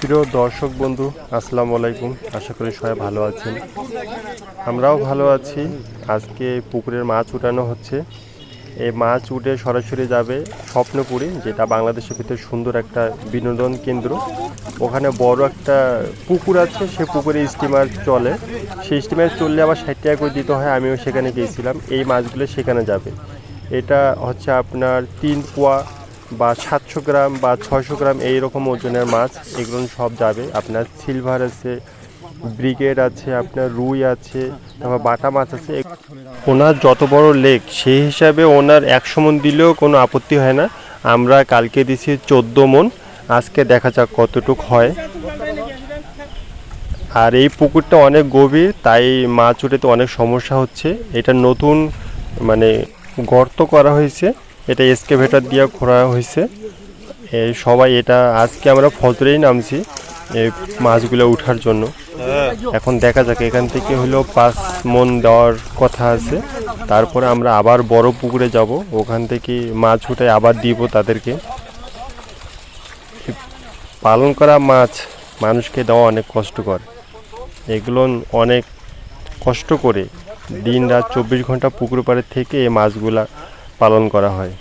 প্রিয় দর্শক বন্ধু, আসসালামু আলাইকুম। আশা করি সবাই ভালো আছেন। আমরাও ভালো আছি। আজকে পুকুরের মাছ উঠানো হচ্ছে। এই মাছ উঠে সরাসরি যাবে স্বপ্নপুরী, যেটা বাংলাদেশের ভিতরে সুন্দর একটা বিনোদন কেন্দ্র। ওখানে বড় একটা পুকুর আছে, সে পুকুরে স্টিমার চলে। সেই স্টিমার চললে আবার 60 টাকা করে দিতে হয়। আমিও সেখানে গিয়েছিলাম। এই মাছগুলো সেখানে যাবে। এটা হচ্ছে আপনার 3 পোয়া বা 700 গ্রাম বা 600 গ্রাম এইরকম ওজনের মাছ। এগুলো সব যাবে। আপনার সিলভার আছে, ব্রিগেড আছে, আপনার রুই আছে, তারপর বাটা মাছ আছে। ওনার যত বড় লেক সেই হিসাবে ওনার 100 মন দিলেও কোনো আপত্তি হয় না। আমরা কালকে দিছি 14 মন। আজকে দেখা যাক কতটুক হয়। আর এই পুকুরটা অনেক গভীর, তাই মাছ উঠাতে অনেক সমস্যা হচ্ছে। এটা নতুন মানে গর্ত করা হয়েছে, এটা এক্সকেভেটর দিয়ে খোঁড়া হয়েছে। এই সবাই এটা আজকে আমরা ফজরেই নামছি এই মাছগুলো উঠার জন্য। এখন দেখা যাক, এখান থেকে হলো 5 মন দেওয়ার কথা আছে। তারপরে আমরা আবার বড় পুকুরে যাব, ওখান থেকে মাছ উঠে আবার দিব তাদেরকে। পালন করা মাছ মানুষকে দেওয়া অনেক কষ্টকর। এগুলো অনেক কষ্ট করে দিন রাত 24 ঘন্টা পুকুর পাড়ে থেকে এই মাছগুলা পালন করা হয়।